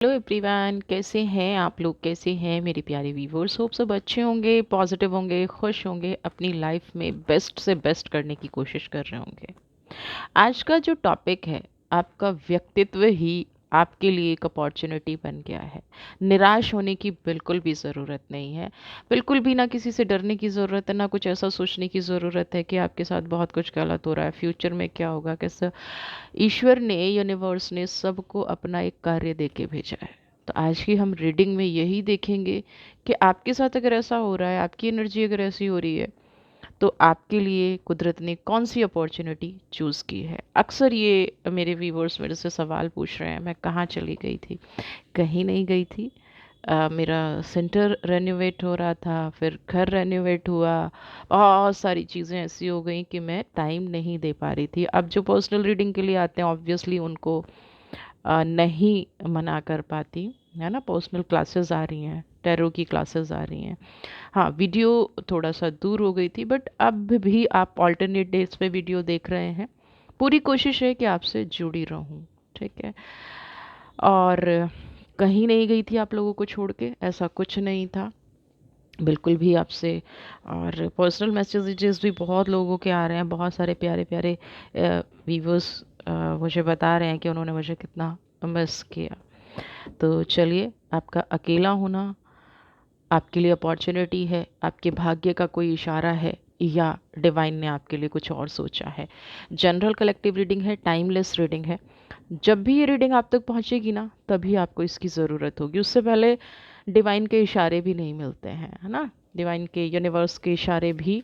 Hello everyone, कैसे हैं आप लोग? कैसे हैं मेरे प्यारे व्यूवर्स? होप सब अच्छे होंगे, पॉजिटिव होंगे, खुश होंगे, अपनी लाइफ में बेस्ट से बेस्ट करने की कोशिश कर रहे होंगे। आज का जो टॉपिक है, आपका व्यक्तित्व ही आपके लिए एक अपॉर्चुनिटी बन गया है। निराश होने की बिल्कुल भी ज़रूरत नहीं है। बिल्कुल भी ना किसी से डरने की ज़रूरत है, ना कुछ ऐसा सोचने की ज़रूरत है कि आपके साथ बहुत कुछ गलत हो रहा है, फ्यूचर में क्या होगा, कैसा। ईश्वर ने, यूनिवर्स ने सबको अपना एक कार्य देके भेजा है। तो आज की हम रीडिंग में यही देखेंगे कि आपके साथ अगर ऐसा हो रहा है, आपकी एनर्जी अगर ऐसी हो रही है, तो आपके लिए कुदरत ने कौन सी अपॉर्चुनिटी चूज़ की है। अक्सर ये मेरे व्यूवर्स मेरे से सवाल पूछ रहे हैं, मैं कहाँ चली गई थी? कहीं नहीं गई थी। मेरा सेंटर रेनोवेट हो रहा था, फिर घर रेनोवेट हुआ। बहुत सारी चीज़ें ऐसी हो गई कि मैं टाइम नहीं दे पा रही थी। अब जो पर्सनल रीडिंग के लिए आते हैं, ऑब्वियसली उनको नहीं मना कर पाती, है ना। पर्सनल क्लासेस आ रही हैं, टैरो की क्लासेस आ रही हैं। हाँ, वीडियो थोड़ा सा दूर हो गई थी, बट अब भी आप ऑल्टरनेट डेज पे वीडियो देख रहे हैं। पूरी कोशिश है कि आपसे जुड़ी रहूं, ठीक है। और कहीं नहीं गई थी आप लोगों को छोड़ के, ऐसा कुछ नहीं था बिल्कुल भी आपसे। और पर्सनल मैसेजेस भी बहुत लोगों के आ रहे हैं, बहुत सारे प्यारे प्यारे व्यूवर्स मुझे बता रहे हैं कि उन्होंने मुझे कितना मिस किया। तो चलिए, आपका अकेला होना आपके लिए अपॉर्चुनिटी है, आपके भाग्य का कोई इशारा है, या डिवाइन ने आपके लिए कुछ और सोचा है। जनरल कलेक्टिव रीडिंग है, टाइमलेस रीडिंग है। जब भी ये रीडिंग आप तक पहुंचेगी ना, तभी आपको इसकी ज़रूरत होगी। उससे पहले डिवाइन के इशारे भी नहीं मिलते हैं, है ना। डिवाइन के, यूनिवर्स के इशारे भी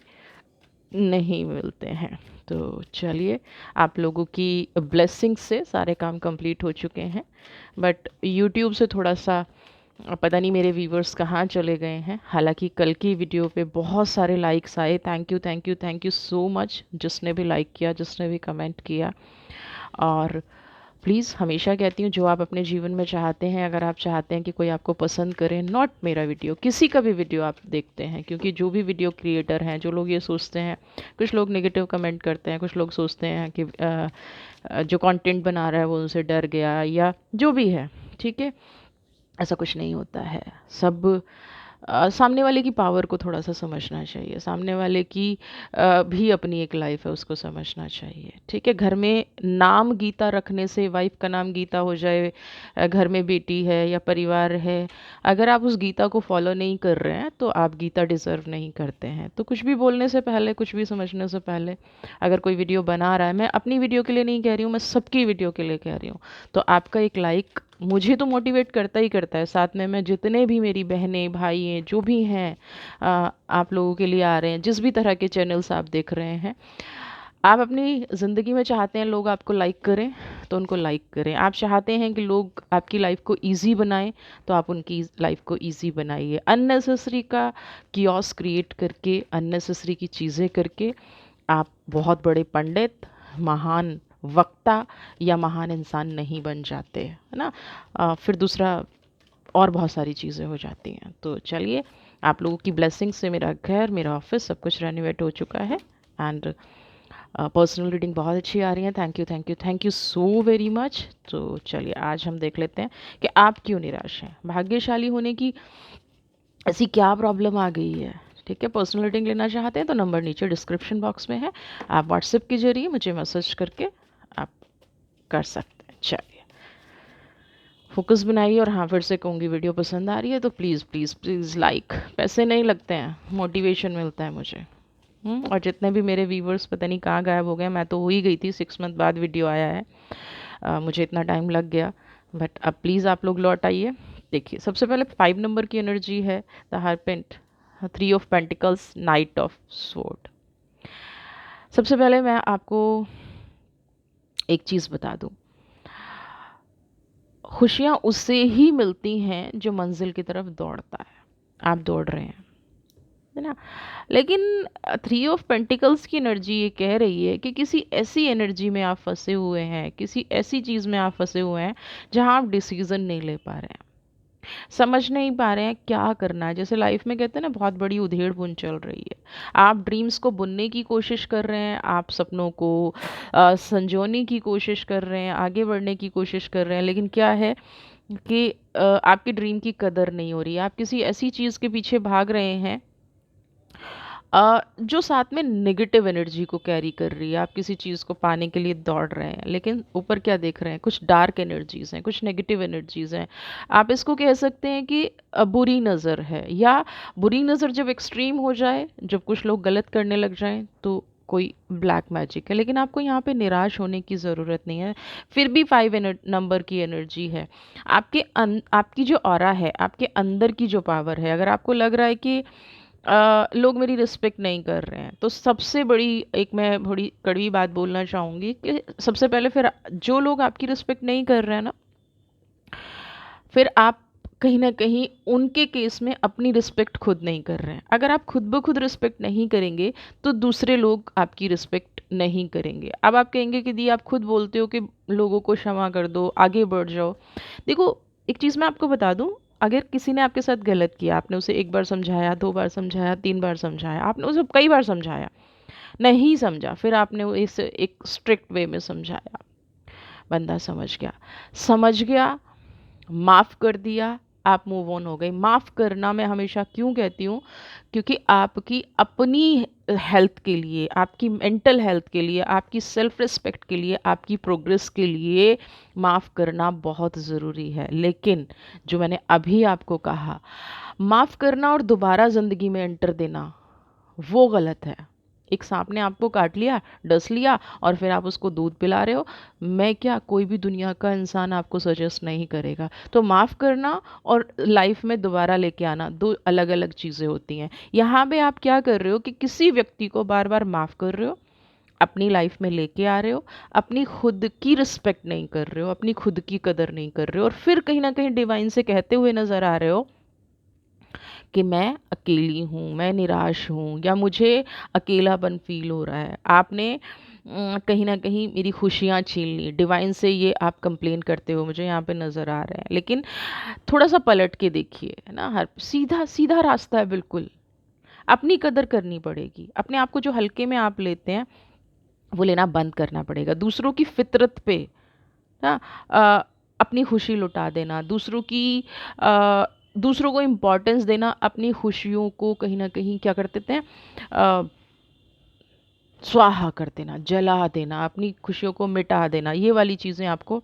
नहीं मिलते हैं। तो चलिए, आप लोगों की ब्लेसिंग से सारे काम कंप्लीट हो चुके हैं। बट यूट्यूब से थोड़ा सा पता नहीं मेरे व्यूवर्स कहाँ चले गए हैं। हालांकि कल की वीडियो पे बहुत सारे लाइक्स आए। Thank you, thank you, thank you so much, जिसने भी लाइक किया, जिसने भी कमेंट किया। और प्लीज़, हमेशा कहती हूँ, जो आप अपने जीवन में चाहते हैं, अगर आप चाहते हैं कि कोई आपको पसंद करे, नॉट मेरा वीडियो, किसी का भी वीडियो आप देखते हैं, क्योंकि जो भी वीडियो क्रिएटर हैं, जो लोग ये सोचते हैं, कुछ लोग नेगेटिव कमेंट करते हैं, कुछ लोग सोचते हैं कि जो कंटेंट बना रहा है वो उनसे डर गया, या जो भी है, ठीक है। ऐसा कुछ नहीं होता है। सब सामने वाले की पावर को थोड़ा सा समझना चाहिए। सामने वाले की भी अपनी एक लाइफ है, उसको समझना चाहिए, ठीक है। घर में नाम गीता रखने से, वाइफ का नाम गीता हो जाए, घर में बेटी है या परिवार है, अगर आप उस गीता को फॉलो नहीं कर रहे हैं, तो आप गीता डिज़र्व नहीं करते हैं। तो कुछ भी बोलने से पहले, कुछ भी समझने से पहले, अगर कोई वीडियो बना रहा है, मैं अपनी वीडियो के लिए नहीं कह रही हूँ, मैं सबकी वीडियो के लिए कह रही हूँ, तो आपका एक लाइक मुझे तो मोटिवेट करता ही करता है। साथ में मैं जितने भी मेरी बहनें भाई हैं, जो भी हैं, आप लोगों के लिए आ रहे हैं, जिस भी तरह के चैनल्स आप देख रहे हैं, आप अपनी ज़िंदगी में चाहते हैं लोग आपको लाइक करें, तो उनको लाइक करें। आप चाहते हैं कि लोग आपकी लाइफ को इजी बनाएं, तो आप उनकी लाइफ को इजी बनाइए। अननेसेसरी का कियोस क्रिएट करके, अननेसेसरी की चीज़ें करके आप बहुत बड़े पंडित, महान वक्ता या महान इंसान नहीं बन जाते, है ना। फिर दूसरा, और बहुत सारी चीज़ें हो जाती हैं। तो चलिए, आप लोगों की ब्लेसिंग से मेरा घर, मेरा ऑफिस, सब कुछ रेनोवेट हो चुका है। एंड पर्सनल रीडिंग बहुत अच्छी आ रही है। Thank you, thank you, thank you so very much. तो चलिए, आज हम देख लेते हैं कि आप क्यों निराश हैं। भाग्यशाली होने की ऐसी क्या प्रॉब्लम आ गई है, ठीक है। पर्सनल रीडिंग लेना चाहते हैं तो नंबर नीचे डिस्क्रिप्शन बॉक्स में है, आप व्हाट्सएप के जरिए मुझे मैसेज करके आप कर सकते हैं। चलिए, फोकस बनाइए। और हाँ, फिर से कहूँगी, वीडियो पसंद आ रही है तो प्लीज़ प्लीज़ प्लीज़ लाइक, पैसे नहीं लगते हैं, मोटिवेशन मिलता है मुझे। और जितने भी मेरे व्यूवर्स पता नहीं कहाँ गायब हो गए, मैं तो हो ही गई थी, 6 मंथ बाद वीडियो आया है। मुझे इतना टाइम लग गया, बट अब प्लीज़ आप लोग लौट आइए। देखिए, सबसे पहले 5 नंबर की एनर्जी है, the hierophant, 3 of pentacles, knight of sword. सबसे पहले मैं आपको एक चीज़ बता दूं, खुशियाँ उससे ही मिलती हैं जो मंजिल की तरफ दौड़ता है। आप दौड़ रहे हैं, है ना। लेकिन 3 ऑफ पेंटिकल्स की एनर्जी ये कह रही है कि किसी ऐसी एनर्जी में आप फंसे हुए हैं, किसी ऐसी चीज़ में आप फंसे हुए हैं जहां आप डिसीजन नहीं ले पा रहे हैं, समझ नहीं पा रहे हैं क्या करना है। जैसे लाइफ में कहते हैं ना, बहुत बड़ी उधेड़ बुन चल रही है। आप ड्रीम्स को बुनने की कोशिश कर रहे हैं, आप सपनों को संजोने की कोशिश कर रहे हैं, आगे बढ़ने की कोशिश कर रहे हैं, लेकिन क्या है, कि आपके ड्रीम की कदर नहीं हो रही है, आप किसी ऐसी चीज़ के पीछे भाग रहे हैं जो साथ में नेगेटिव एनर्जी को कैरी कर रही है। आप किसी चीज़ को पाने के लिए दौड़ रहे हैं, लेकिन ऊपर क्या देख रहे हैं, कुछ डार्क एनर्जीज़ हैं, कुछ नेगेटिव एनर्जीज़ हैं। आप इसको कह सकते हैं कि बुरी नज़र है, या बुरी नज़र जब एक्सट्रीम हो जाए, जब कुछ लोग गलत करने लग जाएँ, तो कोई ब्लैक मैजिक है। लेकिन आपको यहाँ पे निराश होने की ज़रूरत नहीं है। फिर भी 5 नंबर की एनर्जी है। आपकी जो ऑरा है, आपके अंदर की जो पावर है, अगर आपको लग रहा है कि लोग मेरी रिस्पेक्ट नहीं कर रहे हैं, तो सबसे बड़ी एक मैं बड़ी कड़वी बात बोलना चाहूँगी कि सबसे पहले फिर जो लोग आपकी रिस्पेक्ट नहीं कर रहे हैं ना, फिर आप कहीं न कहीं उनके केस में अपनी रिस्पेक्ट खुद नहीं कर रहे हैं। अगर आप खुद ब खुद रिस्पेक्ट नहीं करेंगे, तो दूसरे लोग आपकी रिस्पेक्ट नहीं करेंगे। अब आप कहेंगे कि दी आप खुद बोलते हो कि लोगों को क्षमा कर दो, आगे बढ़ जाओ। देखो, एक चीज़ मैं आपको बता दूँ, अगर किसी ने आपके साथ गलत किया, आपने उसे 1 बार समझाया, 2 बार समझाया, 3 बार समझाया, आपने उसे कई बार समझाया, नहीं समझा, फिर आपने वो इस एक स्ट्रिक्ट वे में समझाया, बंदा समझ गया, माफ़ कर दिया, आप मूव ऑन हो गए। माफ़ करना मैं हमेशा क्यों कहती हूँ, क्योंकि आपकी अपनी हेल्थ के लिए, आपकी मेंटल हेल्थ के लिए, आपकी सेल्फ रिस्पेक्ट के लिए, आपकी प्रोग्रेस के लिए माफ़ करना बहुत ज़रूरी है। लेकिन जो मैंने अभी आपको कहा, माफ़ करना और दोबारा ज़िंदगी में एंटर देना, वो गलत है। एक सांप ने आपको काट लिया, डस लिया, और फिर आप उसको दूध पिला रहे हो, मैं क्या, कोई भी दुनिया का इंसान आपको सजेस्ट नहीं करेगा। तो माफ़ करना और लाइफ में दोबारा लेके आना, दो अलग अलग चीज़ें होती हैं। यहाँ पे आप क्या कर रहे हो कि किसी व्यक्ति को बार बार माफ़ कर रहे हो, अपनी लाइफ में लेके आ रहे हो, अपनी खुद की रिस्पेक्ट नहीं कर रहे हो, अपनी खुद की कदर नहीं कर रहे हो, और फिर कहीं ना कहीं डिवाइन से कहते हुए नज़र आ रहे हो कि मैं अकेली हूँ, मैं निराश हूँ, या मुझे अकेलापन फ़ील हो रहा है। आपने कहीं न कहीं मेरी खुशियाँ छीन ली। डिवाइन से ये आप कंप्लेन करते हुए मुझे यहाँ पे नज़र आ रहे हैं। लेकिन थोड़ा-सा पलट के देखिए, है ना? हर सीधा-सीधा रास्ता है बिल्कुल। अपनी कदर करनी पड़ेगी। अपने आप को जो हल्के में आप लेते हैं, वो लेना बंद करना पड़ेगा। दूसरों की फ़ितरत पे ना अपनी खुशी लुटा देना, अ, दूसरों को इम्पोर्टेंस देना, अपनी खुशियों को कहीं न कहीं क्या कर देते हैं, अ, स्वाहा कर देना, जला देना, अपनी खुशियों को मिटा देना, ये वाली चीज़ें आपको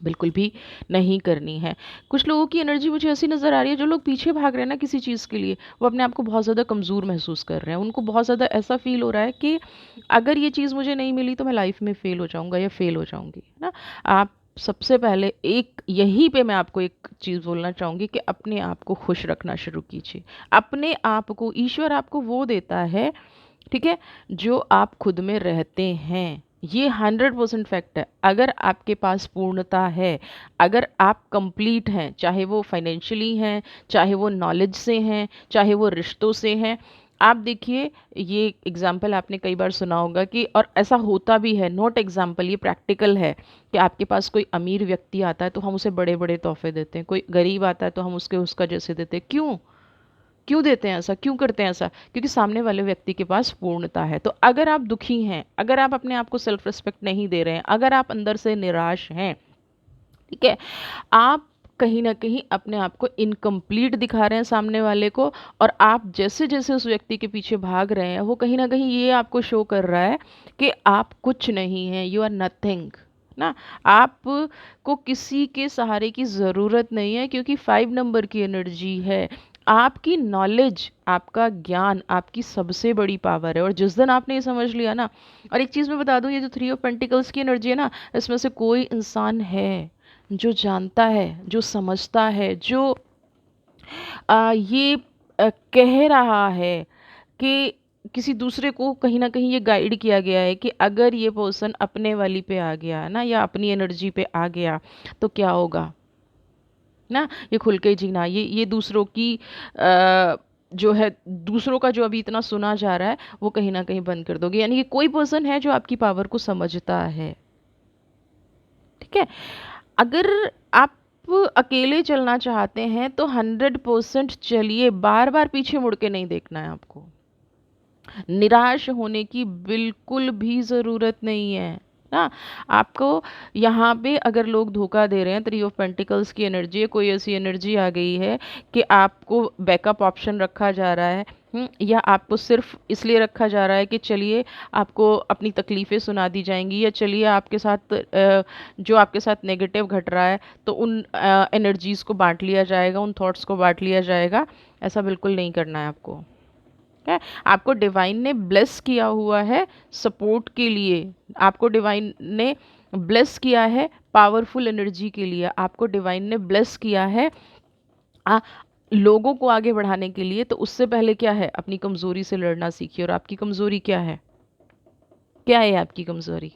बिल्कुल भी नहीं करनी है। कुछ लोगों की एनर्जी मुझे ऐसी नज़र आ रही है, जो लोग पीछे भाग रहे हैं ना किसी चीज़ के लिए, वो अपने आप को बहुत ज़्यादा कमज़ोर महसूस कर रहे हैं। उनको बहुत ज़्यादा ऐसा फ़ील हो रहा है कि अगर ये चीज़ मुझे नहीं मिली तो मैं लाइफ़ में फ़ेल हो जाऊँगा या फ़ेल हो जाऊँगी, है ना? आप सबसे पहले एक यहीं पे मैं आपको एक चीज़ बोलना चाहूँगी कि अपने आप को खुश रखना शुरू कीजिए। अपने आप को, ईश्वर आपको वो देता है, ठीक है, जो आप खुद में रहते हैं। ये 100% फैक्ट है। अगर आपके पास पूर्णता है, अगर आप कंप्लीट हैं, चाहे वो फाइनेंशियली हैं, चाहे वो नॉलेज से हैं, चाहे वो रिश्तों से हैं। आप देखिए, ये एग्जाम्पल आपने कई बार सुना होगा कि, और ऐसा होता भी है, नॉट एग्जाम्पल, ये प्रैक्टिकल है, कि आपके पास कोई अमीर व्यक्ति आता है तो हम उसे बड़े बड़े तोहफे देते हैं, कोई गरीब आता है तो हम उसके उसका जैसे देते हैं। क्यों? क्यों देते हैं ऐसा, क्यों करते हैं ऐसा? क्योंकि सामने वाले व्यक्ति के पास पूर्णता है। तो अगर आप दुखी हैं, अगर आप अपने आप को सेल्फ रिस्पेक्ट नहीं दे रहे हैं, अगर आप अंदर से निराश हैं, ठीक है, आप कहीं ना कहीं अपने आप को इनकम्प्लीट दिखा रहे हैं सामने वाले को, और आप जैसे जैसे उस व्यक्ति के पीछे भाग रहे हैं, वो कहीं ना कहीं ये आपको शो कर रहा है कि आप कुछ नहीं हैं, यू आर नथिंग ना। आप को किसी के सहारे की ज़रूरत नहीं है, क्योंकि 5 नंबर की एनर्जी है। आपकी नॉलेज, आपका ज्ञान आपकी सबसे बड़ी पावर है, और जिस दिन आपने ये समझ लिया ना, और एक चीज़ मैं बता दूं, ये जो 3 ऑफ पेंटिकल्स की एनर्जी है ना, इसमें से कोई इंसान है जो जानता है, जो समझता है, जो ये कह रहा है कि किसी दूसरे को कहीं न कहीं ये गाइड किया गया है कि अगर ये पर्सन अपने वाली पे आ गया है ना, या अपनी एनर्जी पे आ गया, तो क्या होगा ना। ये खुल के जीना, ये दूसरों की जो है, दूसरों का जो अभी इतना सुना जा रहा है, वो कहीं ना कहीं बंद कर दोगे। यानी कि कोई पर्सन है जो आपकी पावर को समझता है, ठीक है। अगर आप अकेले चलना चाहते हैं तो 100% चलिए, बार बार पीछे मुड़ के नहीं देखना है आपको। निराश होने की बिल्कुल भी ज़रूरत नहीं है। ना। आपको यहाँ पे अगर लोग धोखा दे रहे हैं, 3 ऑफ पेंटिकल्स की एनर्जी है, कोई ऐसी एनर्जी आ गई है कि आपको बैकअप ऑप्शन रखा जा रहा है, या आपको सिर्फ इसलिए रखा जा रहा है कि चलिए आपको अपनी तकलीफ़ें सुना दी जाएंगी, या चलिए आपके साथ जो आपके साथ नेगेटिव घट रहा है तो उन एनर्जीज़ को बांट लिया जाएगा, उन थॉट्स को बांट लिया जाएगा। ऐसा बिल्कुल नहीं करना है आपको। है, आपको डिवाइन ने ब्लेस किया हुआ है सपोर्ट के लिए, आपको डिवाइन ने ब्लेस किया है पावरफुल एनर्जी के लिए, आपको डिवाइन ने ब्लेस किया है आ, लोगों को आगे बढ़ाने के लिए। तो उससे पहले क्या है, अपनी कमज़ोरी से लड़ना सीखिए। और आपकी कमज़ोरी क्या है? क्या है आपकी कमज़ोरी?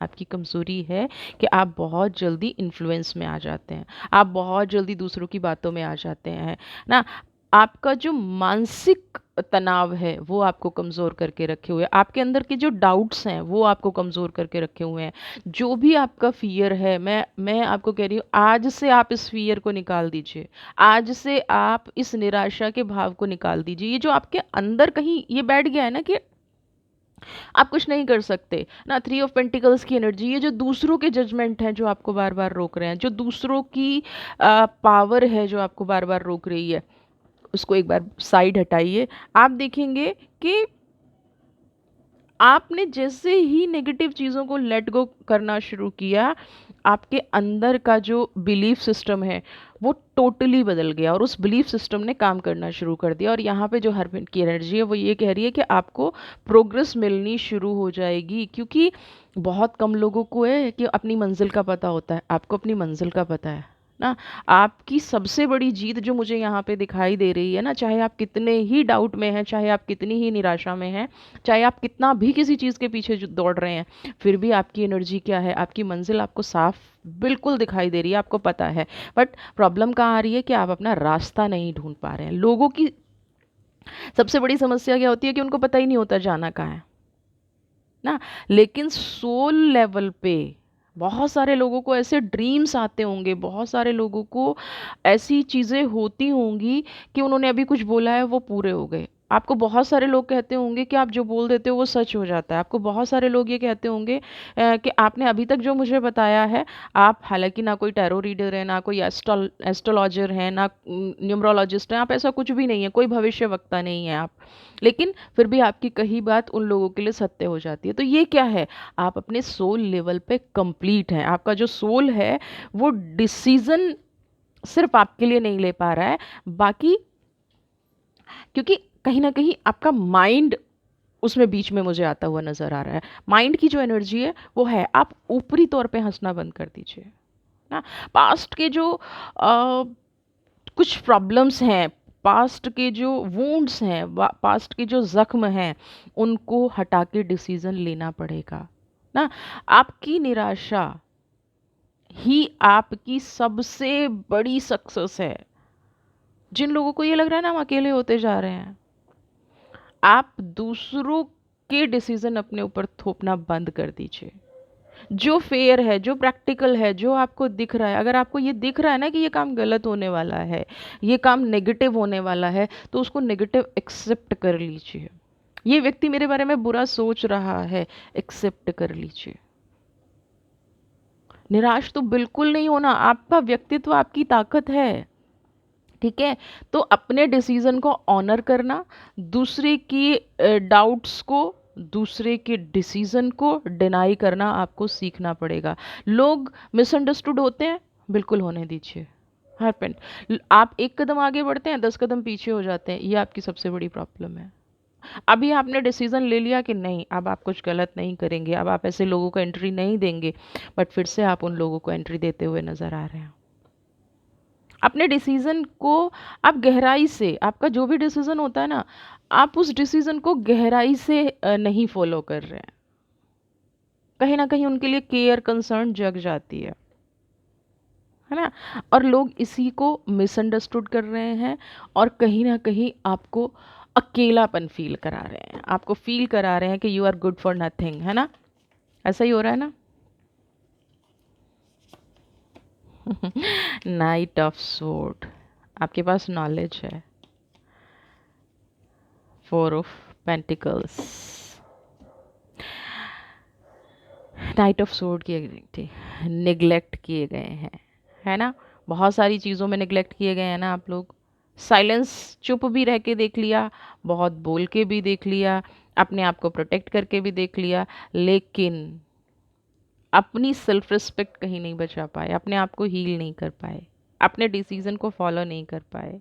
आपकी कमज़ोरी है कि आप बहुत जल्दी इन्फ्लुएंस में आ जाते हैं, आप बहुत जल्दी दूसरों की बातों में आ जाते हैं ना। आपका जो मानसिक तनाव है वो आपको कमज़ोर करके रखे हुए है, आपके अंदर के जो डाउट्स हैं वो आपको कमज़ोर करके रखे हुए हैं। जो भी आपका फ़ियर है, मैं आपको कह रही हूँ, आज से आप इस फ़ियर को निकाल दीजिए। आज से आप इस निराशा के भाव को निकाल दीजिए। ये जो आपके अंदर कहीं ये बैठ गया है ना कि आप कुछ नहीं कर सकते ना। 3 ऑफ पेंटिकल्स की एनर्जी, ये जो दूसरों के जजमेंट हैं जो आपको बार बार रोक रहे हैं, जो दूसरों की पावर है जो आपको बार बार रोक रही है, उसको एक बार साइड हटाइए। आप देखेंगे कि आपने जैसे ही नेगेटिव चीज़ों को लेट गो करना शुरू किया, आपके अंदर का जो बिलीफ सिस्टम है वो टोटली बदल गया, और उस बिलीफ सिस्टम ने काम करना शुरू कर दिया। और यहाँ पे जो हरमिन की एनर्जी है वो ये कह रही है कि आपको प्रोग्रेस मिलनी शुरू हो जाएगी, क्योंकि बहुत कम लोगों को है कि अपनी मंजिल का पता होता है। आपको अपनी मंजिल का पता है ना। आपकी सबसे बड़ी जीत जो मुझे यहाँ पे दिखाई दे रही है ना, चाहे आप कितने ही डाउट में हैं, चाहे आप कितनी ही निराशा में हैं, चाहे आप कितना भी किसी चीज़ के पीछे दौड़ रहे हैं, फिर भी आपकी एनर्जी क्या है, आपकी मंजिल आपको साफ बिल्कुल दिखाई दे रही है, आपको पता है। बट प्रॉब्लम कहाँ आ रही है कि आप अपना रास्ता नहीं ढूंढ पा रहे हैं। लोगों की सबसे बड़ी समस्या क्या होती है कि उनको पता ही नहीं होता जाना कहाँ है ना। लेकिन सोल लेवल पे बहुत सारे लोगों को ऐसे ड्रीम्स आते होंगे, बहुत सारे लोगों को ऐसी चीज़ें होती होंगी कि उन्होंने अभी कुछ बोला है वो पूरे हो गए। आपको बहुत सारे लोग कहते होंगे कि आप जो बोल देते हो वो सच हो जाता है। आपको बहुत सारे लोग ये कहते होंगे कि आपने अभी तक जो मुझे बताया है, आप हालांकि ना कोई टैरो रीडर है, ना कोई एस्ट्रोलॉजर है, ना न्यूमरोलॉजिस्ट है, आप ऐसा कुछ भी नहीं है, कोई भविष्य वक्ता नहीं है आप, लेकिन फिर भी आपकी कही बात उन लोगों के लिए सत्य हो जाती है। तो ये क्या है, आप अपने सोल लेवल पे कंप्लीट हैं। आपका जो सोल है वो डिसीजन सिर्फ आपके लिए नहीं ले पा रहा है, बाकी क्योंकि कहीं ना कहीं आपका माइंड उसमें बीच में मुझे आता हुआ नजर आ रहा है। माइंड की जो एनर्जी है वो है, आप ऊपरी तौर पे हंसना बंद कर दीजिए ना। पास्ट के जो कुछ प्रॉब्लम्स हैं, पास्ट के जो वुंड्स हैं, पास्ट के जो जख्म हैं, उनको हटा के डिसीजन लेना पड़ेगा ना। आपकी निराशा ही आपकी सबसे बड़ी सक्सेस है। जिन लोगों को ये लग रहा है ना हम अकेले होते जा रहे हैं, आप दूसरों के डिसीजन अपने ऊपर थोपना बंद कर दीजिए। जो फेयर है, जो प्रैक्टिकल है, जो आपको दिख रहा है, अगर आपको ये दिख रहा है ना कि ये काम गलत होने वाला है, ये काम नेगेटिव होने वाला है, तो उसको नेगेटिव एक्सेप्ट कर लीजिए। ये व्यक्ति मेरे बारे में बुरा सोच रहा है, एक्सेप्ट कर लीजिए। निराश तो बिल्कुल नहीं होना, आपका व्यक्तित्व आपकी ताकत है। ठीक है, तो अपने डिसीजन को ऑनर करना, दूसरे की डाउट्स को, दूसरे के डिसीजन को डिनाई करना आपको सीखना पड़ेगा। लोग मिसअंडरस्टूड होते हैं, बिल्कुल होने दीजिए। हर पेन आप एक कदम आगे बढ़ते हैं, 10 कदम पीछे हो जाते हैं, ये आपकी सबसे बड़ी प्रॉब्लम है। अभी आपने डिसीजन ले लिया कि नहीं, अब आप कुछ गलत नहीं करेंगे, अब आप ऐसे लोगों को एंट्री नहीं देंगे, बट फिर से आप उन लोगों को एंट्री देते हुए नजर आ रहे हैं। अपने डिसीजन को आप गहराई से, आपका जो भी डिसीजन होता है ना, आप उस डिसीजन को गहराई से नहीं फॉलो कर रहे हैं। कहीं ना कहीं उनके लिए केयर कंसर्न जग जाती है ना। और लोग इसी को मिसअंडरस्टूड कर रहे हैं, और कहीं ना कहीं आपको अकेलापन फील करा रहे हैं, आपको फील करा रहे हैं कि you are good for nothing, है ना। ऐसा ही हो रहा है ना। नाइट ऑफ सोर्ड, आपके पास नॉलेज है। 4 of pentacles, knight of sword की एनर्जी, निगलेक्ट किए गए हैं, है ना। बहुत सारी चीज़ों में निगलेक्ट किए गए हैं ना आप लोग। साइलेंस, चुप भी रह के देख लिया, बहुत बोल के भी देख लिया, अपने आप को प्रोटेक्ट करके भी देख लिया, लेकिन अपनी सेल्फ रिस्पेक्ट कहीं नहीं बचा पाए, अपने आप को हील नहीं कर पाए, अपने डिसीजन को फॉलो नहीं कर पाए।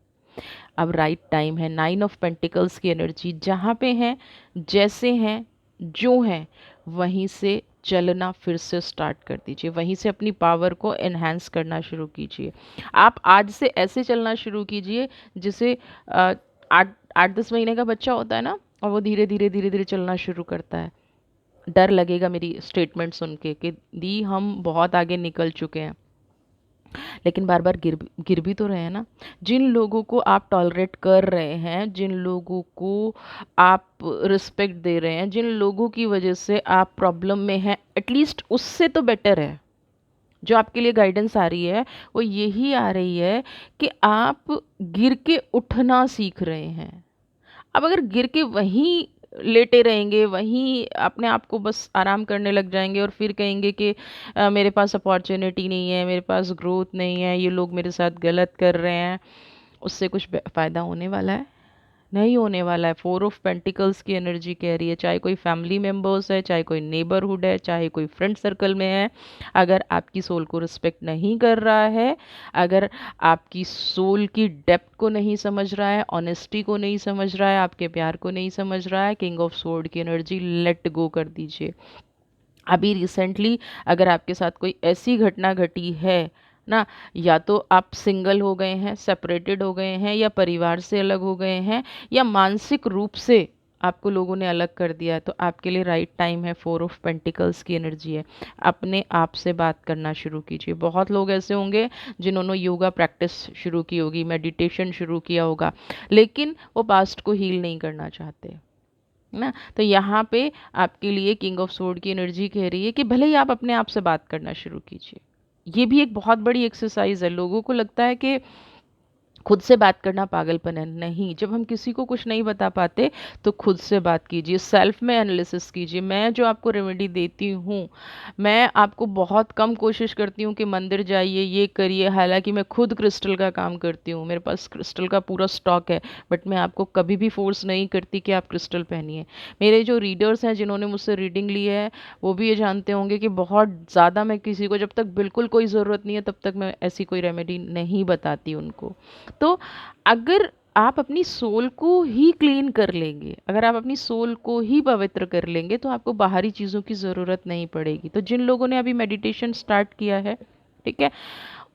अब राइट टाइम है। 9 ऑफ पेंटिकल्स की एनर्जी जहाँ पे है, जैसे हैं, जो हैं, वहीं से चलना फिर से स्टार्ट कर दीजिए, वहीं से अपनी पावर को एनहांस करना शुरू कीजिए। आप आज से ऐसे चलना शुरू कीजिए जैसे अ, 8 8 10 महीने का बच्चा होता है ना, और वो धीरे धीरे धीरे धीरे चलना शुरू करता है। डर लगेगा मेरी स्टेटमेंट सुन के कि दी हम बहुत आगे निकल चुके हैं, लेकिन बार बार गिर भी तो रहे हैं ना। जिन लोगों को आप टॉलरेट कर रहे हैं, जिन लोगों को आप रिस्पेक्ट दे रहे हैं, जिन लोगों की वजह से आप प्रॉब्लम में हैं, एटलीस्ट उससे तो बेटर है। जो आपके लिए गाइडेंस आ रही है वो यही आ रही है कि आप गिर के उठना सीख रहे हैं। अब अगर गिर के वहीं लेटे रहेंगे, वहीं अपने आप को बस आराम करने लग जाएंगे और फिर कहेंगे कि मेरे पास अपॉर्चुनिटी नहीं है, मेरे पास ग्रोथ नहीं है, ये लोग मेरे साथ गलत कर रहे हैं, उससे कुछ फ़ायदा होने वाला है? नहीं होने वाला है। 4 ऑफ पेंटिकल्स की एनर्जी कह रही है, चाहे कोई फैमिली मेम्बर्स है, चाहे कोई नेबरहुड है, चाहे कोई फ्रेंड सर्कल में है, अगर आपकी सोल को रिस्पेक्ट नहीं कर रहा है, अगर आपकी सोल की डेप्थ को नहीं समझ रहा है, ऑनेस्टी को नहीं समझ रहा है, आपके प्यार को नहीं समझ रहा है, किंग ऑफ सोर्ड की एनर्जी लेट गो कर दीजिए। अभी रिसेंटली अगर आपके साथ कोई ऐसी घटना घटी है ना, या तो आप सिंगल हो गए हैं, सेपरेटेड हो गए हैं, या परिवार से अलग हो गए हैं, या मानसिक रूप से आपको लोगों ने अलग कर दिया है, तो आपके लिए राइट टाइम है। 4 ऑफ पेंटिकल्स की एनर्जी है। अपने आप से बात करना शुरू कीजिए। बहुत लोग ऐसे होंगे जिन्होंने योगा प्रैक्टिस शुरू की होगी, मेडिटेशन शुरू किया होगा, लेकिन वो पास्ट को हील नहीं करना चाहते ना। तो यहाँ पे आपके लिए किंग ऑफ सोर्ड की एनर्जी कह रही है कि भले ही आप अपने आप से बात करना शुरू कीजिए। ये भी एक बहुत बड़ी एक्सरसाइज है। लोगों को लगता है कि खुद से बात करना पागलपन है। नहीं, जब हम किसी को कुछ नहीं बता पाते तो खुद से बात कीजिए, सेल्फ में एनालिसिस कीजिए। मैं जो आपको रेमेडी देती हूँ, मैं आपको बहुत कम कोशिश करती हूँ कि मंदिर जाइए, ये करिए, हालांकि मैं खुद क्रिस्टल का काम करती हूँ, मेरे पास क्रिस्टल का पूरा स्टॉक है, बट मैं आपको कभी भी फोर्स नहीं करती कि आप क्रिस्टल पहनिए। मेरे जो रीडर्स हैं, जिन्होंने मुझसे रीडिंग ली है, वो भी ये जानते होंगे कि बहुत ज़्यादा मैं किसी को, जब तक बिल्कुल कोई ज़रूरत नहीं है तब तक मैं ऐसी कोई रेमेडी नहीं बताती उनको। तो अगर आप अपनी सोल को ही क्लीन कर लेंगे, अगर आप अपनी सोल को ही पवित्र कर लेंगे, तो आपको बाहरी चीज़ों की ज़रूरत नहीं पड़ेगी। तो जिन लोगों ने अभी मेडिटेशन स्टार्ट किया है, ठीक है,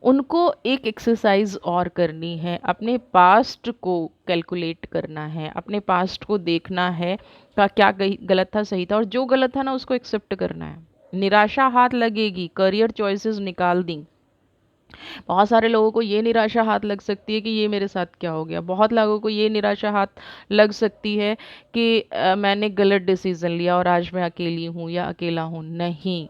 उनको एक एक्सरसाइज और करनी है, अपने पास्ट को कैलकुलेट करना है, अपने पास्ट को देखना है का क्या गलत था, सही था, और जो गलत था ना उसको एक्सेप्ट करना है। निराशा हाथ लगेगी, करियर चॉइसेस निकाल दी। बहुत सारे लोगों को ये निराशा हाथ लग सकती है कि ये मेरे साथ क्या हो गया। बहुत लोगों को ये निराशा हाथ लग सकती है कि मैंने गलत डिसीजन लिया और आज मैं अकेली हूँ या अकेला हूँ। नहीं,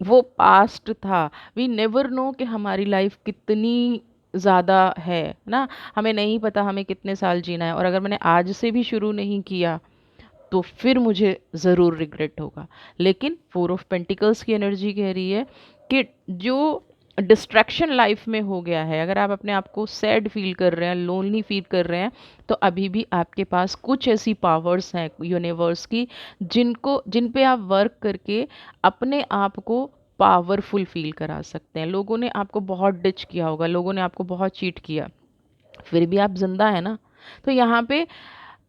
वो पास्ट था। वी नेवर नो कि हमारी लाइफ कितनी ज़्यादा है ना, हमें नहीं पता हमें कितने साल जीना है, और अगर मैंने आज से भी शुरू नहीं किया तो फिर मुझे ज़रूर रिग्रेट होगा। लेकिन 4 ऑफ पेंटिकल्स की एनर्जी कह रही है कि जो डिस्ट्रैक्शन लाइफ में हो गया है, अगर आप अपने आप को सैड फील कर रहे हैं, लोनली फील कर रहे हैं, तो अभी भी आपके पास कुछ ऐसी पावर्स हैं यूनिवर्स की, जिन पे आप वर्क करके अपने आप को पावरफुल फील करा सकते हैं। लोगों ने आपको बहुत डिच किया होगा, लोगों ने आपको बहुत चीट किया, फिर भी आप जिंदा है ना। तो यहाँ पे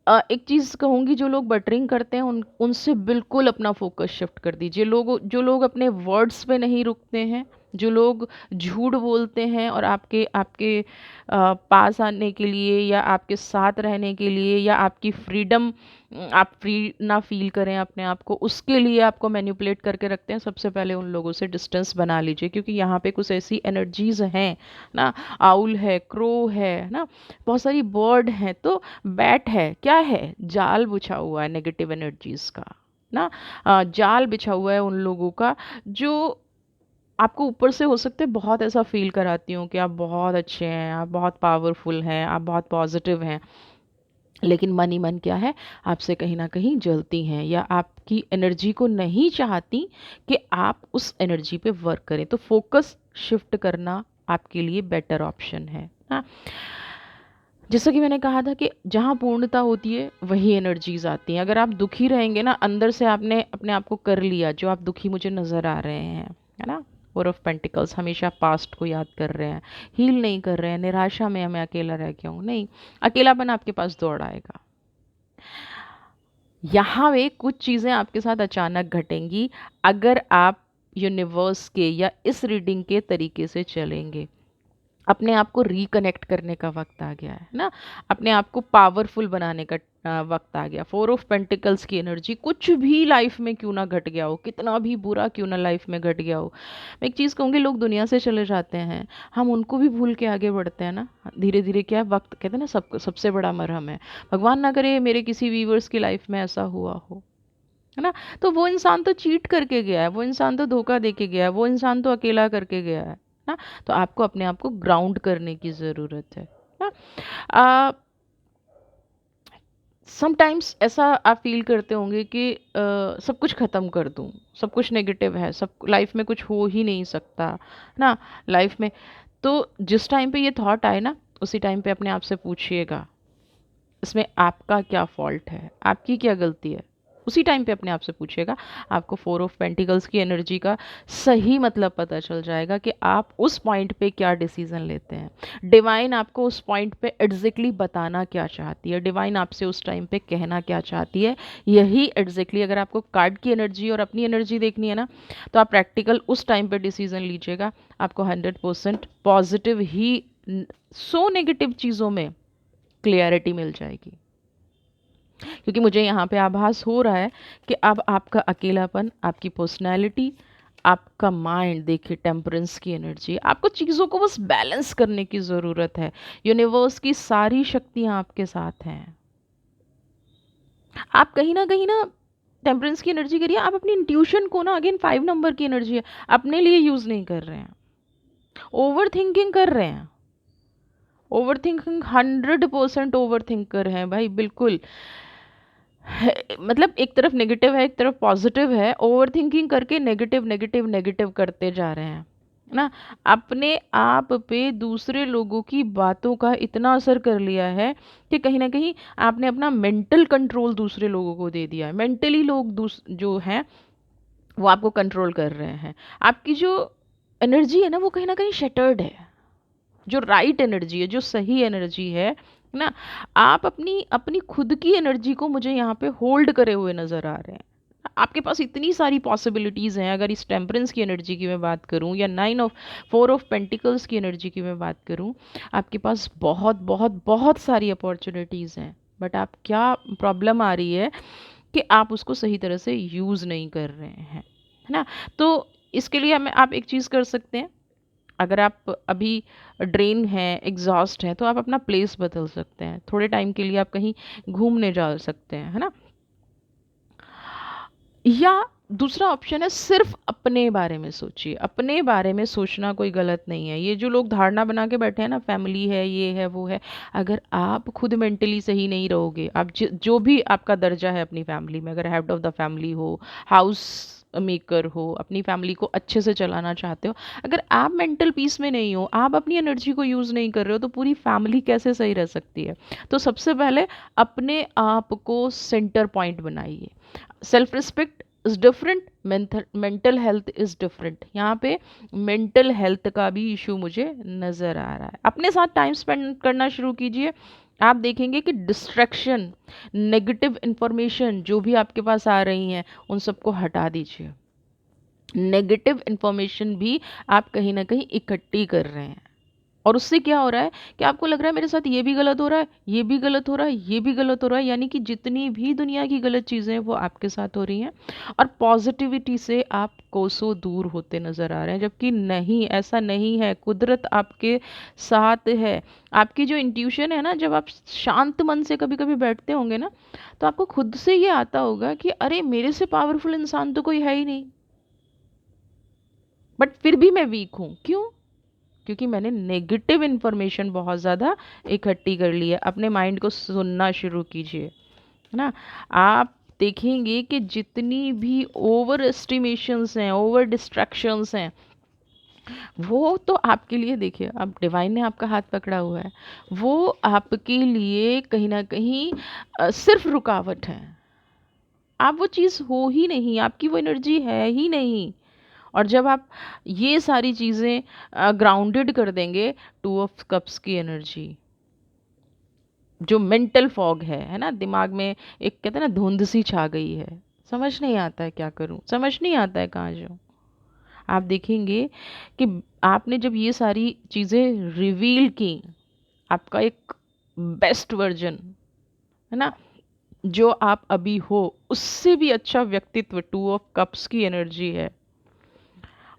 एक चीज़ कहूँगी, जो लोग बटरिंग करते हैं उनसे बिल्कुल अपना फोकस शिफ्ट कर दीजिए। जो लोग अपने वर्ड्स पे नहीं रुकते हैं, जो लोग झूठ बोलते हैं और आपके आपके पास आने के लिए या आपके साथ रहने के लिए या आपकी फ्रीडम, आप फ्री ना फील करें अपने आप को, उसके लिए आपको मैनिपुलेट करके रखते हैं, सबसे पहले उन लोगों से डिस्टेंस बना लीजिए। क्योंकि यहाँ पे कुछ ऐसी एनर्जीज हैं ना, आउल है, क्रो है ना, बहुत सारी बर्ड हैं, तो बैट है, क्या है, जाल बिछा हुआ है नेगेटिव एनर्जीज का ना। जाल बिछा हुआ है उन लोगों का जो आपको ऊपर से हो सकते हैं बहुत ऐसा फील कराती हूँ कि आप बहुत अच्छे हैं, आप बहुत पावरफुल हैं, आप बहुत पॉजिटिव हैं, लेकिन मन ही मन क्या है, आपसे कहीं ना कहीं जलती हैं या आपकी एनर्जी को नहीं चाहती कि आप उस एनर्जी पे वर्क करें। तो फोकस शिफ्ट करना आपके लिए बेटर ऑप्शन है ना। जैसा कि मैंने कहा था कि जहाँ पूर्णता होती है वही एनर्जीज आती हैं। अगर आप दुखी रहेंगे ना, अंदर से आपने अपने आप को कर लिया, जो आप दुखी मुझे नज़र आ रहे हैं, है ना, फोर ऑफ पेंटिकल्स, हमेशा पास्ट को याद कर रहे हैं, हील नहीं कर रहे हैं, निराशा में मैं अकेला रह गया हूँ, नहीं, अकेलापन आपके पास दौड़ आएगा। यहाँ पे कुछ चीज़ें आपके साथ अचानक घटेंगी अगर आप यूनिवर्स के या इस रीडिंग के तरीके से चलेंगे। अपने आप को रिकनेक्ट करने का वक्त आ गया है ना, अपने आप को पावरफुल बनाने का वक्त आ गया। फोर ऑफ पेंटिकल्स की एनर्जी, कुछ भी लाइफ में क्यों ना घट गया हो, कितना भी बुरा क्यों ना लाइफ में घट गया हो, मैं एक चीज़ कहूँगी, लोग दुनिया से चले जाते हैं, हम उनको भी भूल के आगे बढ़ते हैं ना धीरे धीरे। क्या है, वक्त कहते हैं ना, सबसे बड़ा मरहम है। भगवान ना करे मेरे किसी व्यूवर्स की लाइफ में ऐसा हुआ हो, है ना। तो वो इंसान तो चीट करके गया है, वो इंसान तो धोखा दे के गया है, वो इंसान तो अकेला करके गया है ना। तो आपको अपने आप को ग्राउंड करने की ज़रूरत है ना। समटाइम्स ऐसा आप फील करते होंगे कि सब कुछ ख़त्म कर दूं, सब कुछ नेगेटिव है, सब लाइफ में कुछ हो ही नहीं सकता ना लाइफ में। तो जिस टाइम पे ये थॉट आए ना, उसी टाइम पे अपने आप से पूछिएगा, इसमें आपका क्या फॉल्ट है, आपकी क्या गलती है। उसी टाइम पे अपने आप से पूछिएगा, आपको फोर ऑफ पेंटिकल्स की एनर्जी का सही मतलब पता चल जाएगा कि आप उस पॉइंट पे क्या डिसीजन लेते हैं। डिवाइन आपको उस पॉइंट पे एग्जैक्टली बताना क्या चाहती है, डिवाइन आपसे उस टाइम पे कहना क्या चाहती है, यही एग्जैक्टली। अगर आपको कार्ड की एनर्जी और अपनी एनर्जी देखनी है ना, तो आप प्रैक्टिकल उस टाइम पे डिसीजन लीजिएगा, आपको 100% पॉजिटिव ही, सो नेगेटिव चीज़ों में क्लियरिटी मिल जाएगी। क्योंकि मुझे यहाँ पे आभास हो रहा है कि अब आपका अकेलापन, आपकी पर्सनैलिटी, आपका माइंड, देखिए टेम्परेंस की एनर्जी, आपको चीज़ों को बस बैलेंस करने की ज़रूरत है। यूनिवर्स की सारी शक्तियाँ आपके साथ हैं। आप कहीं ना टेम्परेंस की एनर्जी करिए, आप अपनी इंट्यूशन को ना, अगेन 5 नंबर की एनर्जी है, अपने लिए यूज़ नहीं कर रहे हैं, ओवर थिंकिंग कर रहे हैं। ओवर थिंकिंग 100% ओवर थिंकर हैं भाई, बिल्कुल मतलब एक तरफ नेगेटिव है, एक तरफ पॉजिटिव है, ओवर थिंकिंग करके नेगेटिव नेगेटिव नेगेटिव करते जा रहे हैं ना। अपने आप पे दूसरे लोगों की बातों का इतना असर कर लिया है कि कहीं ना कहीं आपने अपना मेंटल कंट्रोल दूसरे लोगों को दे दिया है। मेंटली लोग जो हैं वो आपको कंट्रोल कर रहे हैं। आपकी जो एनर्जी है ना, वो कहीं ना कहीं शटर्ड है। जो राइट एनर्जी है, जो सही एनर्जी है ना, आप अपनी अपनी खुद की एनर्जी को मुझे यहाँ पे होल्ड करे हुए नज़र आ रहे हैं। आपके पास इतनी सारी पॉसिबिलिटीज़ हैं। अगर इस टेम्परेंस की एनर्जी की मैं बात करूं या 4 ऑफ पेंटिकल्स की एनर्जी की मैं बात करूं, आपके पास बहुत बहुत बहुत सारी अपॉर्चुनिटीज़ हैं। बट आप क्या प्रॉब्लम आ रही है कि आप उसको सही तरह से यूज़ नहीं कर रहे हैं, है ना। तो इसके लिए हमें आप एक चीज़ कर सकते हैं, अगर आप अभी ड्रेन हैं, एग्जॉस्ट हैं, तो आप अपना प्लेस बदल सकते हैं। थोड़े टाइम के लिए आप कहीं घूमने जा सकते हैं, है ना। या दूसरा ऑप्शन है, सिर्फ अपने बारे में सोचिए। अपने बारे में सोचना कोई गलत नहीं है। ये जो लोग धारणा बना के बैठे हैं ना, फैमिली है, ये है, वो है, अगर आप खुद मेंटली सही नहीं रहोगे, आप जो भी आपका दर्जा है अपनी फैमिली में, अगर हेड ऑफ द फैमिली हो, हाउस मेकर हो, अपनी फैमिली को अच्छे से चलाना चाहते हो, अगर आप मेंटल पीस में नहीं हो, आप अपनी एनर्जी को यूज़ नहीं कर रहे हो, तो पूरी फैमिली कैसे सही रह सकती है। तो सबसे पहले अपने आप को सेंटर पॉइंट बनाइए। Self respect is different, mental health is different. यहाँ पे मेंटल हेल्थ का भी इशू मुझे नज़र आ रहा है। अपने साथ टाइम स्पेंड करना शुरू कीजिए। आप देखेंगे कि डिस्ट्रैक्शन, नेगेटिव इंफॉर्मेशन जो भी आपके पास आ रही हैं, उन सबको हटा दीजिए। नेगेटिव इंफॉर्मेशन भी आप कहीं ना कहीं इकट्ठी कर रहे हैं, और उससे क्या हो रहा है कि आपको लग रहा है मेरे साथ ये भी गलत हो रहा है, ये भी गलत हो रहा है, ये भी गलत हो रहा है, यानी कि जितनी भी दुनिया की गलत चीज़ें हैं वो आपके साथ हो रही हैं, और पॉजिटिविटी से आप कोसों दूर होते नज़र आ रहे हैं। जबकि नहीं, ऐसा नहीं है, कुदरत आपके साथ है। आपकी जो इंट्यूशन है ना, जब आप शांत मन से कभी कभी बैठते होंगे ना, तो आपको खुद से ये आता होगा कि अरे मेरे से पावरफुल इंसान तो कोई है ही नहीं, बट फिर भी मैं वीक हूँ, क्यों? क्योंकि मैंने नेगेटिव इन्फॉर्मेशन बहुत ज़्यादा इकट्ठी कर ली है। अपने माइंड को सुनना शुरू कीजिए, है ना। आप देखेंगे कि जितनी भी ओवर एस्टिमेशंस हैं, ओवर डिस्ट्रैक्शंस हैं, वो तो आपके लिए, देखिए अब डिवाइन ने आपका हाथ पकड़ा हुआ है, वो आपके लिए कहीं ना कहीं सिर्फ रुकावट है। आप वो चीज़ हो ही नहीं, आपकी वो एनर्जी है ही नहीं। और जब आप ये सारी चीज़ें ग्राउंडेड कर देंगे, टू ऑफ कप्स की एनर्जी, जो मेंटल फॉग है ना, दिमाग में एक कहते हैं ना धुंध सी छा गई है, समझ नहीं आता है क्या करूं, समझ नहीं आता है कहाँ जाऊं। आप देखेंगे कि आपने जब ये सारी चीज़ें रिवील की, आपका एक बेस्ट वर्जन, है ना, जो आप अभी हो, उससे भी अच्छा व्यक्तित्व टू ऑफ कप्स की एनर्जी है।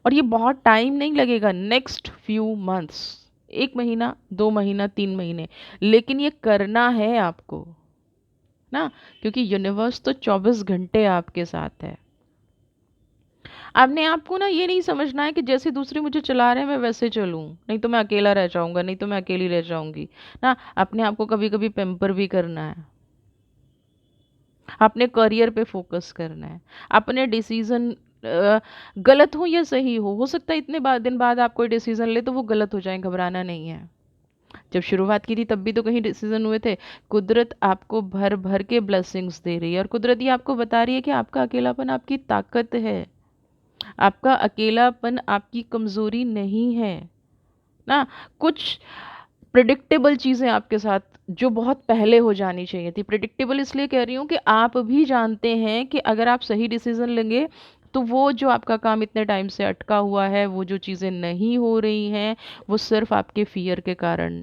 और ये बहुत टाइम नहीं लगेगा, नेक्स्ट फ्यू मंथ्स, 1 महीना, 2 महीना, 3 महीने, लेकिन ये करना है आपको ना, क्योंकि यूनिवर्स तो 24 घंटे आपके साथ है। आपने आपको ना ये नहीं समझना है कि जैसे दूसरे मुझे चला रहे हैं मैं वैसे चलूं, नहीं तो मैं अकेला रह जाऊंगा, नहीं तो मैं अकेली रह जाऊंगी ना। अपने आप को कभी कभी पेम्पर भी करना है, अपने करियर पे फोकस करना है, अपने डिसीजन गलत हो या सही हो सकता है इतने दिन बाद आप कोई डिसीजन ले तो वो गलत हो जाए, घबराना नहीं है। जब शुरुआत की थी तब भी तो कहीं डिसीजन हुए थे। कुदरत आपको भर भर के ब्लेसिंग्स दे रही है, और कुदरत ये आपको बता रही है कि आपका अकेलापन आपकी ताकत है, आपका अकेलापन आपकी कमजोरी नहीं है ना। कुछ प्रिडिक्टेबल चीज़ें आपके साथ जो बहुत पहले हो जानी चाहिए थी, प्रिडिक्टेबल इसलिए कह रही हूँ कि आप भी जानते हैं कि अगर आप सही डिसीजन लेंगे तो वो जो आपका काम इतने टाइम से अटका हुआ है, वो जो चीज़ें नहीं हो रही हैं, वो सिर्फ आपके फियर के कारण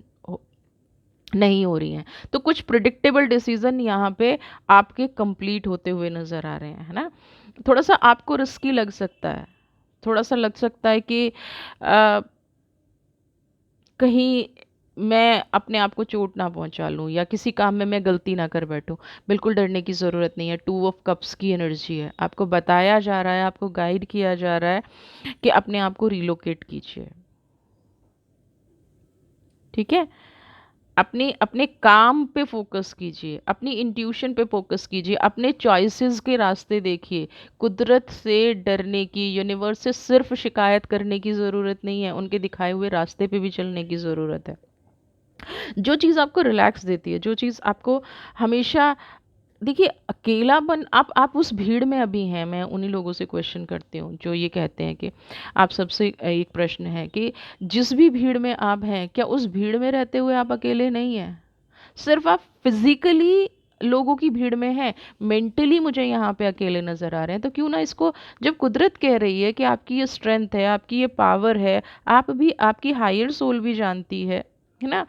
नहीं हो रही हैं। तो कुछ प्रिडिक्टेबल डिसीजन यहाँ पे आपके कंप्लीट होते हुए नज़र आ रहे हैं, है ना। थोड़ा सा आपको रिस्की लग सकता है, थोड़ा सा लग सकता है कि अ, कहीं मैं अपने आप को चोट ना पहुंचा लूं या किसी काम में मैं गलती ना कर बैठूं। बिल्कुल डरने की ज़रूरत नहीं है, टू ऑफ कप्स की एनर्जी है, आपको बताया जा रहा है, आपको गाइड किया जा रहा है कि अपने आप को रिलोकेट कीजिए, ठीक है। अपने अपने काम पे फोकस कीजिए, अपनी इंट्यूशन पे फोकस कीजिए, अपने चॉइसेस के रास्ते देखिए। कुदरत से डरने की, यूनिवर्स से सिर्फ शिकायत करने की ज़रूरत नहीं है, उनके दिखाए हुए रास्ते पे भी चलने की ज़रूरत है। जो चीज़ आपको रिलैक्स देती है, जो चीज़ आपको हमेशा, देखिए अकेलापन, आप उस भीड़ में अभी हैं। मैं उन्हीं लोगों से क्वेश्चन करती हूँ जो ये कहते हैं कि, आप सबसे एक प्रश्न है कि जिस भी भीड़ में आप हैं, क्या उस भीड़ में रहते हुए आप अकेले नहीं हैं? सिर्फ आप फिजिकली लोगों की भीड़ में हैं, मेंटली मुझे यहाँ पे अकेले नज़र आ रहे हैं। तो क्यों ना इसको, जब कुदरत कह रही है कि आपकी ये स्ट्रेंथ है, आपकी ये पावर है, आप भी, आपकी हायर सोल भी जानती है ना।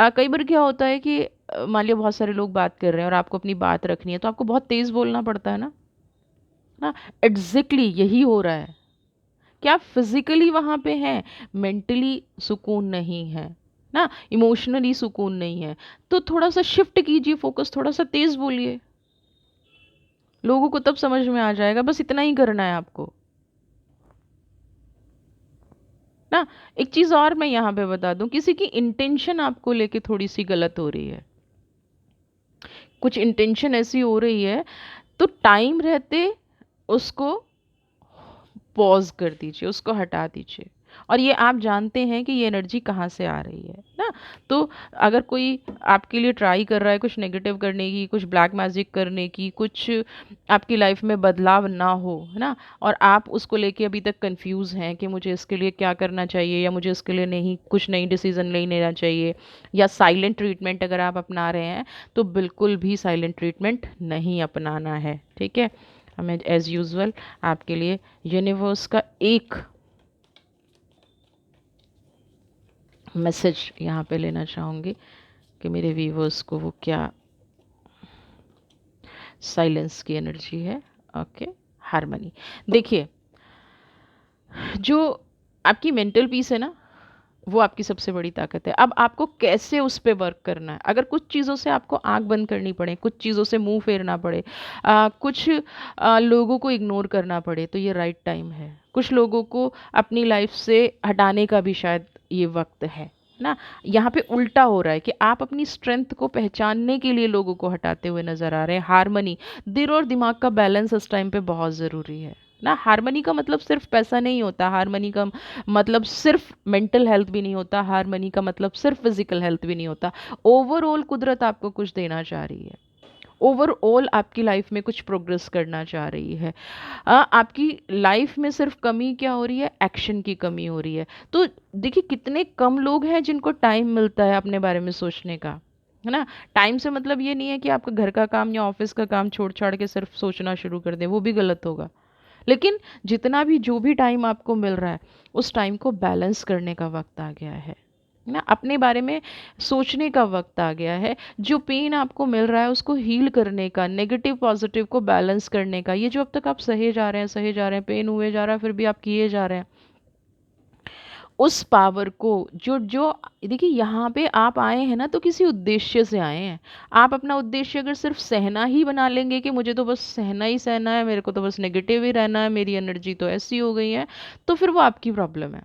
कई बार क्या होता है कि मान लिया बहुत सारे लोग बात कर रहे हैं और आपको अपनी बात रखनी है, तो आपको बहुत तेज़ बोलना पड़ता है ना। एग्जैक्टली यही हो रहा है कि आप फिजिकली वहाँ पे हैं, मेंटली सुकून नहीं है ना, इमोशनली सुकून नहीं है। तो थोड़ा सा शिफ्ट कीजिए फोकस, थोड़ा सा तेज बोलिए, लोगों को तब समझ में आ जाएगा। बस इतना ही करना है आपको ना। एक चीज और मैं यहाँ पे बता दूं, किसी की इंटेंशन आपको लेके थोड़ी सी गलत हो रही है, कुछ इंटेंशन ऐसी हो रही है, तो टाइम रहते उसको पॉज कर दीजिए, उसको हटा दीजिए। और ये आप जानते हैं कि ये एनर्जी कहाँ से आ रही है ना। तो अगर कोई आपके लिए ट्राई कर रहा है कुछ नेगेटिव करने की, कुछ ब्लैक मैजिक करने की, कुछ आपकी लाइफ में बदलाव ना हो, है ना, और आप उसको लेके अभी तक कंफ्यूज हैं कि मुझे इसके लिए क्या करना चाहिए, या मुझे इसके लिए नहीं, कुछ नई डिसीजन नहीं लेना चाहिए, या साइलेंट ट्रीटमेंट अगर आप अपना रहे हैं, तो बिल्कुल भी साइलेंट ट्रीटमेंट नहीं अपनाना है, ठीक है। मैं एज़ यूजुअल आपके लिए यूनिवर्स का एक मैसेज यहाँ पे लेना चाहूँगी कि मेरे व्यूवर्स को वो क्या साइलेंस की एनर्जी है। Okay, harmony. देखिए, जो आपकी मेंटल पीस है ना, वो आपकी सबसे बड़ी ताकत है। अब आपको कैसे उस पे वर्क करना है। अगर कुछ चीज़ों से आपको आंख बंद करनी पड़े, कुछ चीज़ों से मुंह फेरना पड़े, कुछ लोगों को इग्नोर करना पड़े, तो ये राइट टाइम है। कुछ लोगों को अपनी लाइफ से हटाने का भी शायद ये वक्त है ना। यहाँ पे उल्टा हो रहा है कि आप अपनी स्ट्रेंथ को पहचानने के लिए लोगों को हटाते हुए नजर आ रहे हैं। हार्मनी, दिल और दिमाग का बैलेंस इस टाइम पे बहुत ज़रूरी है ना। हार्मनी का मतलब सिर्फ पैसा नहीं होता, हार्मनी का मतलब सिर्फ मेंटल हेल्थ भी नहीं होता, हार्मनी का मतलब सिर्फ फिजिकल हेल्थ भी नहीं होता। ओवरऑल कुदरत आपको कुछ देना चाह रही है, ओवरऑल आपकी लाइफ में कुछ प्रोग्रेस करना चाह रही है। आपकी लाइफ में सिर्फ कमी क्या हो रही है, एक्शन की कमी हो रही है। तो देखिए कितने कम लोग हैं जिनको टाइम मिलता है अपने बारे में सोचने का, है ना। टाइम से मतलब ये नहीं है कि आपका घर का काम या ऑफिस का काम छोड़ छाड़ के सिर्फ सोचना शुरू कर दें, वो भी गलत होगा। लेकिन जितना भी जो भी टाइम आपको मिल रहा है, उस टाइम को बैलेंस करने का वक्त आ गया है ना। अपने बारे में सोचने का वक्त आ गया है। जो पेन आपको मिल रहा है उसको हील करने का, नेगेटिव पॉजिटिव को बैलेंस करने का। ये जो अब तक आप सहे जा रहे हैं, सहे जा रहे हैं, पेन हुए जा रहा है, फिर भी आप किए जा रहे हैं, उस पावर को जो जो देखिए यहाँ पे आप आए हैं ना तो किसी उद्देश्य से आए हैं। आप अपना उद्देश्य अगर सिर्फ सहना ही बना लेंगे कि मुझे तो बस सहना ही सहना है, मेरे को तो बस नेगेटिव ही रहना है, मेरी एनर्जी तो ऐसी हो गई है, तो फिर वो आपकी प्रॉब्लम है।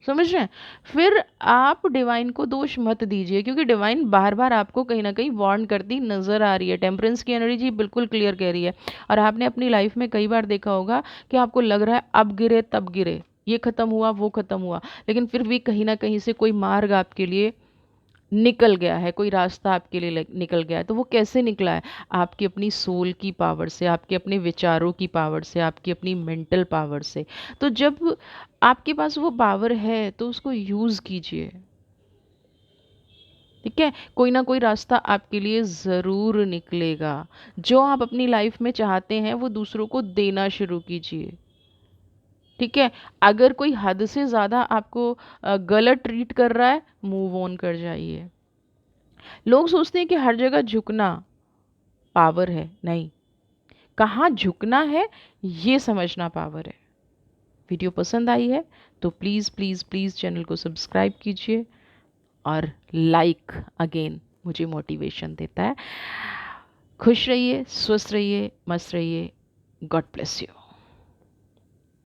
समझ रहे हैं। फिर आप डिवाइन को दोष मत दीजिए, क्योंकि डिवाइन बार बार आपको कहीं ना कहीं वार्न करती नजर आ रही है। टेम्परेंस की एनर्जी बिल्कुल क्लियर कह रही है। और आपने अपनी लाइफ में कई बार देखा होगा कि आपको लग रहा है अब गिरे तब गिरे, ये खत्म हुआ वो खत्म हुआ, लेकिन फिर भी कहीं ना कहीं से कोई मार्ग आपके लिए निकल गया है, कोई रास्ता आपके लिए निकल गया है। तो वो कैसे निकला है? आपकी अपनी सोल की पावर से, आपके अपने विचारों की पावर से, आपकी अपनी मेंटल पावर से। तो जब आपके पास वो पावर है तो उसको यूज़ कीजिए। ठीक है, कोई ना कोई रास्ता आपके लिए ज़रूर निकलेगा। जो आप अपनी लाइफ में चाहते हैं वो दूसरों को देना शुरू कीजिए। ठीक है, अगर कोई हद से ज़्यादा आपको गलत ट्रीट कर रहा है, मूव ऑन कर जाइए। लोग सोचते हैं कि हर जगह झुकना पावर है, नहीं, कहाँ झुकना है ये समझना पावर है। वीडियो पसंद आई है तो प्लीज़ प्लीज़ प्लीज़ चैनल को सब्सक्राइब कीजिए और लाइक अगेन मुझे मोटिवेशन देता है। खुश रहिए, स्वस्थ रहिए, मस्त रहिए। God bless you.